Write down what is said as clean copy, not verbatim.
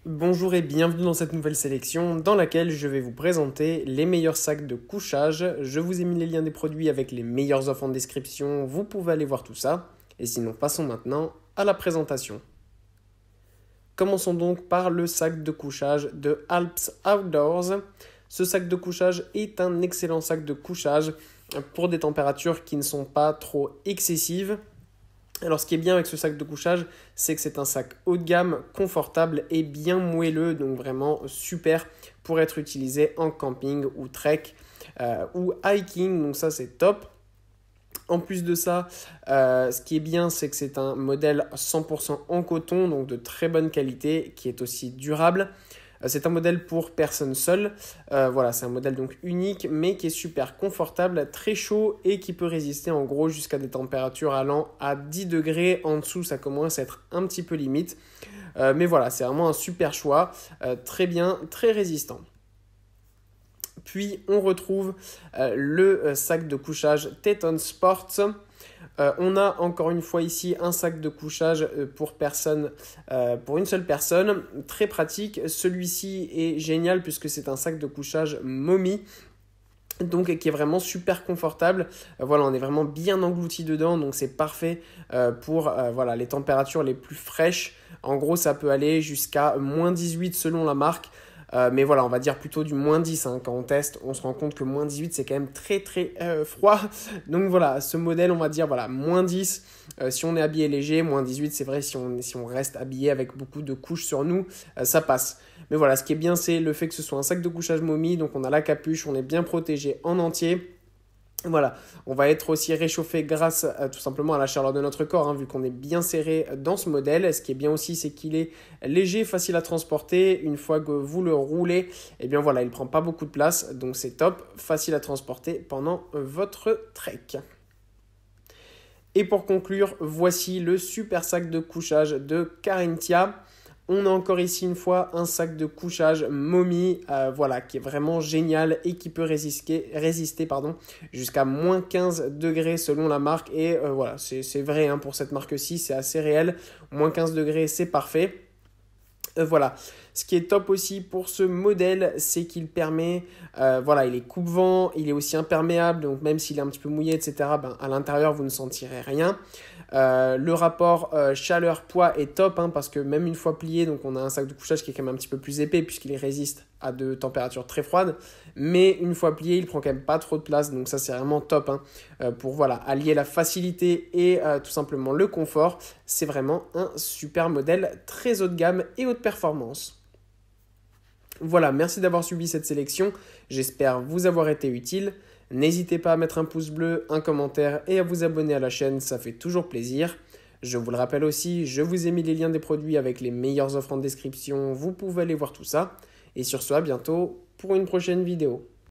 Bonjour et bienvenue dans cette nouvelle sélection dans laquelle je vais vous présenter les meilleurs sacs de couchage. Je vous ai mis les liens des produits avec les meilleures offres en description, vous pouvez aller voir tout ça. Et sinon, passons maintenant à la présentation. Commençons donc par le sac de couchage de Alps Outdoors. Ce sac de couchage est un excellent sac de couchage pour des températures qui ne sont pas trop excessives. Alors ce qui est bien avec ce sac de couchage, c'est que c'est un sac haut de gamme, confortable et bien moelleux, donc vraiment super pour être utilisé en camping ou trek ou hiking, donc ça c'est top. En plus de ça, ce qui est bien, c'est que c'est un modèle 100% en coton, donc de très bonne qualité, qui est aussi durable. C'est un modèle pour personnes seules. Voilà, c'est un modèle donc unique, mais qui est super confortable, très chaud et qui peut résister en gros jusqu'à des températures allant à 10 degrés. En dessous, ça commence à être un petit peu limite. Mais voilà, c'est vraiment un super choix, très bien, très résistant. Puis on retrouve le sac de couchage Teton Sports. On a encore une fois ici un sac de couchage pour une seule personne, très pratique. Celui-ci est génial puisque c'est un sac de couchage momie. Donc qui est vraiment super confortable. Voilà, on est vraiment bien englouti dedans, donc c'est parfait pour voilà, les températures les plus fraîches. En gros, ça peut aller jusqu'à moins 18 selon la marque. Mais voilà, on va dire plutôt du moins 10. Hein. Quand on teste, on se rend compte que moins 18, c'est quand même très très froid. Donc voilà, ce modèle, on va dire voilà, moins 10 si on est habillé léger. Moins 18, c'est vrai, si on reste habillé avec beaucoup de couches sur nous, ça passe. Mais voilà, ce qui est bien, c'est le fait que ce soit un sac de couchage momie. Donc on a la capuche, on est bien protégé en entier. Voilà, on va être aussi réchauffé grâce tout simplement à la chaleur de notre corps, hein, vu qu'on est bien serré dans ce modèle. Ce qui est bien aussi, c'est qu'il est léger, facile à transporter. Une fois que vous le roulez, eh bien voilà, il ne prend pas beaucoup de place, donc c'est top, facile à transporter pendant votre trek. Et pour conclure, voici le super sac de couchage de Carinthia. On a encore ici une fois un sac de couchage momie, voilà, qui est vraiment génial et qui peut résister jusqu'à moins 15 degrés selon la marque. Et voilà, c'est vrai hein, pour cette marque-ci, c'est assez réel. Moins 15 degrés, c'est parfait. Voilà, ce qui est top aussi pour ce modèle, c'est qu'il permet, voilà, il est coupe-vent, il est aussi imperméable, donc même s'il est un petit peu mouillé, etc., ben, à l'intérieur, vous ne sentirez rien. Le rapport chaleur-poids est top, hein, parce que même une fois plié, donc on a un sac de couchage qui est quand même un petit peu plus épais, puisqu'il résiste à de températures très froides, mais une fois plié, il prend quand même pas trop de place, donc ça c'est vraiment top, hein, pour voilà, allier la facilité et tout simplement le confort. C'est vraiment un super modèle, très haut de gamme et haute performance. Voilà, merci d'avoir suivi cette sélection, j'espère vous avoir été utile. N'hésitez pas à mettre un pouce bleu, un commentaire et à vous abonner à la chaîne, ça fait toujours plaisir. Je vous le rappelle aussi, je vous ai mis les liens des produits avec les meilleures offres en description, vous pouvez aller voir tout ça. Et sur ce, à bientôt pour une prochaine vidéo.